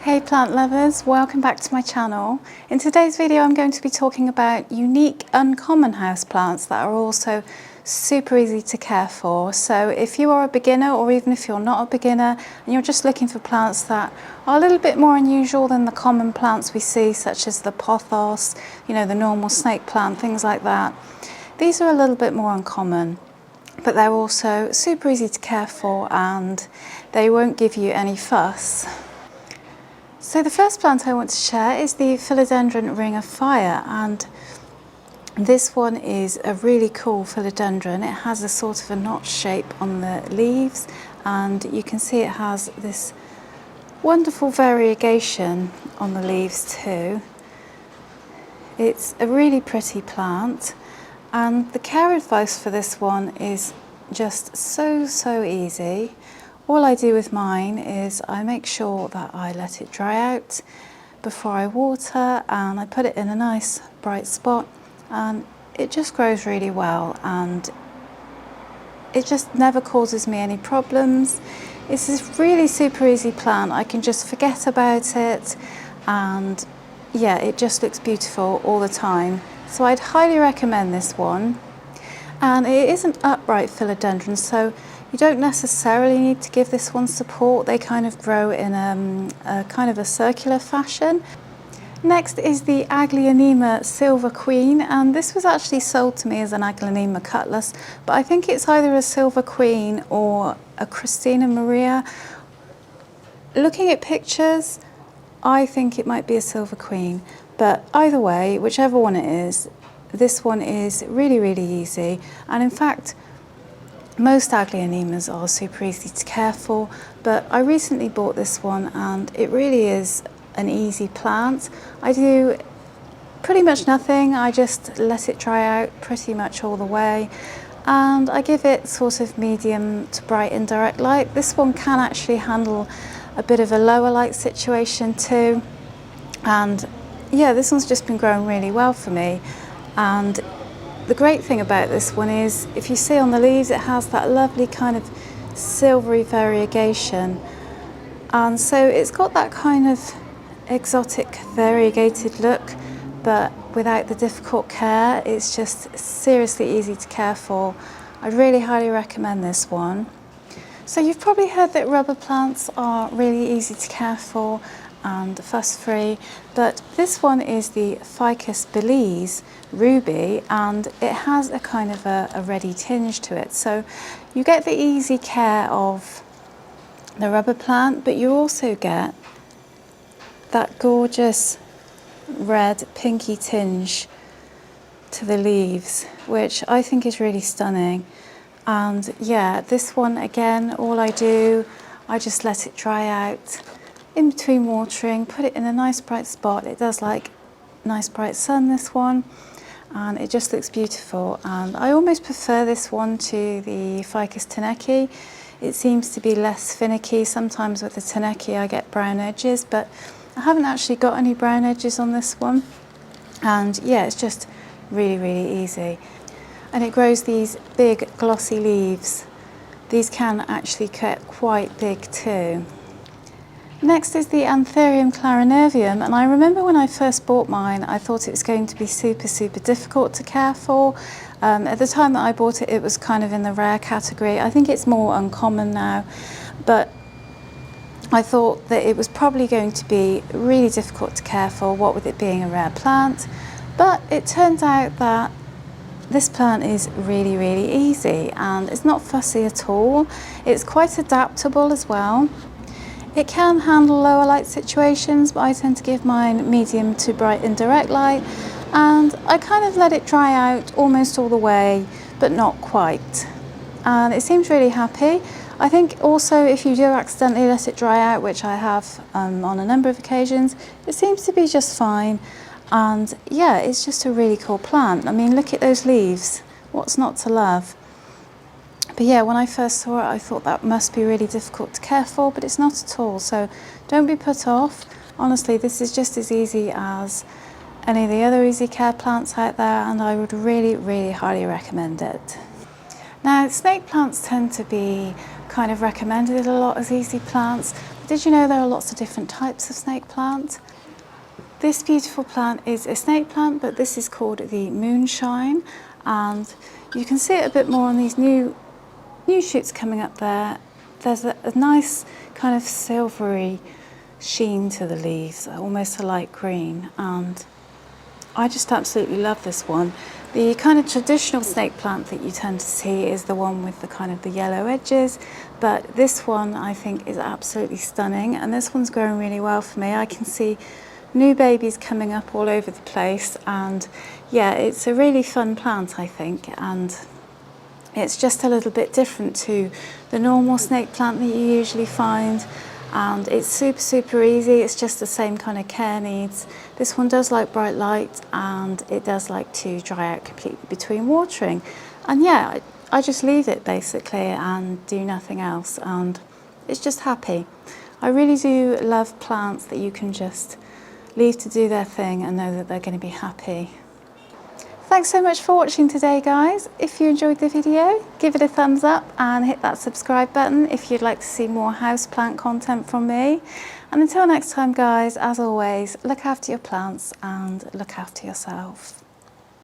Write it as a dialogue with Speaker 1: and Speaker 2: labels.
Speaker 1: Hey plant lovers, welcome back to my channel. In today's video I'm going to be talking about unique, uncommon houseplants that are also super easy to care for. So if you are a beginner, or even if you're not a beginner and you're just looking for plants that are a little bit more unusual than the common plants we see, such as the pothos, the normal snake plant, things like that, these are a little bit more uncommon, but they're also super easy to care for and they won't give you any fuss. So the first plant I want to share is the philodendron ring of fire, and this one is a really cool philodendron. It has a sort of a notch shape on the leaves, and you can see it has this wonderful variegation on the leaves too. It's a really pretty plant, and the care advice for this one is just so easy. All I do with mine is I make sure that I let it dry out before I water, and I put it in a nice bright spot, and it just grows really well and it just never causes me any problems. It's this really super easy plant. I can just forget about it, and yeah, it just looks beautiful all the time. So I'd highly recommend this one. And it is an upright philodendron, so you don't necessarily need to give this one support. They kind of grow in a kind of a circular fashion. Next is the Aglaonema Silver Queen, and this was actually sold to me as an Aglaonema cutlass, but I think it's either a Silver Queen or a Christina Maria. Looking at pictures, I think it might be a Silver Queen, but either way, whichever one it is, this one is really easy. And in fact, most Aglaonemas are super easy to care for, but I recently bought this one and it really is an easy plant. I do pretty much nothing. I just let it dry out pretty much all the way, and I give it sort of medium to bright indirect light. This one can actually handle a bit of a lower light situation too, and yeah, this one's just been growing really well for me. And the great thing about this one is, if you see on the leaves, it has that lovely kind of silvery variegation, and so it's got that kind of exotic variegated look, but without the difficult care. It's just seriously easy to care for. I really highly recommend this one. So you've probably heard that rubber plants are really easy to care for and fuss-free, but this one is the Ficus Belize Ruby, and it has a kind of a reddy tinge to it. So you get the easy care of the rubber plant, but you also get that gorgeous red pinky tinge to the leaves, which I think is really stunning. And yeah, this one again, all I do, I just let it dry out in between watering, put it in a nice bright spot. It does like nice bright sun, this one, and it just looks beautiful. And I almost prefer this one to the Ficus Taneki. It seems to be less finicky. Sometimes with the Taneki I get brown edges, but I haven't actually got any brown edges on this one. And yeah, it's just really easy. And it grows these big glossy leaves. These can actually get quite big too. Next is the Anthurium clarinervium, and I remember when I first bought mine, I thought it was going to be super difficult to care for. At the time that I bought it, it was kind of in the rare category. I think it's more uncommon now, but I thought that it was probably going to be really difficult to care for, what with it being a rare plant. But it turned out that this plant is really easy, and it's not fussy at all. It's quite adaptable as well. It can handle lower light situations, but I tend to give mine medium to bright indirect light, and I kind of let it dry out almost all the way, but not quite. And it seems really happy. I think also if you do accidentally let it dry out, which I have on a number of occasions, it seems to be just fine. And yeah, it's just a really cool plant. I mean, look at those leaves. What's not to love? But yeah, when I first saw it, I thought that must be really difficult to care for, but it's not at all. So don't be put off. Honestly, this is just as easy as any of the other easy care plants out there, and I would really highly recommend it. Now, snake plants tend to be kind of recommended a lot as easy plants. Did you know there are lots of different types of snake plant? This beautiful plant is a snake plant, but this is called the moonshine, and you can see it a bit more on these new shoots coming up there. There's a nice kind of silvery sheen to the leaves, almost a light green, and I just absolutely love this one. The kind of traditional snake plant that you tend to see is the one with the kind of the yellow edges, but this one I think is absolutely stunning, and this one's growing really well for me. I can see new babies coming up all over the place, and yeah, it's a really fun plant, I think, and it's just a little bit different to the normal snake plant that you usually find, and it's super easy. It's just the same kind of care needs. This one does like bright light, and it does like to dry out completely between watering, and yeah, I just leave it basically and do nothing else, and it's just happy. I really do love plants that you can just leave to do their thing and know that they're going to be happy. Thanks so much for watching today, guys. If you enjoyed the video, give it a thumbs up and hit that subscribe button if you'd like to see more houseplant content from me. And until next time, guys, as always, look after your plants and look after yourself.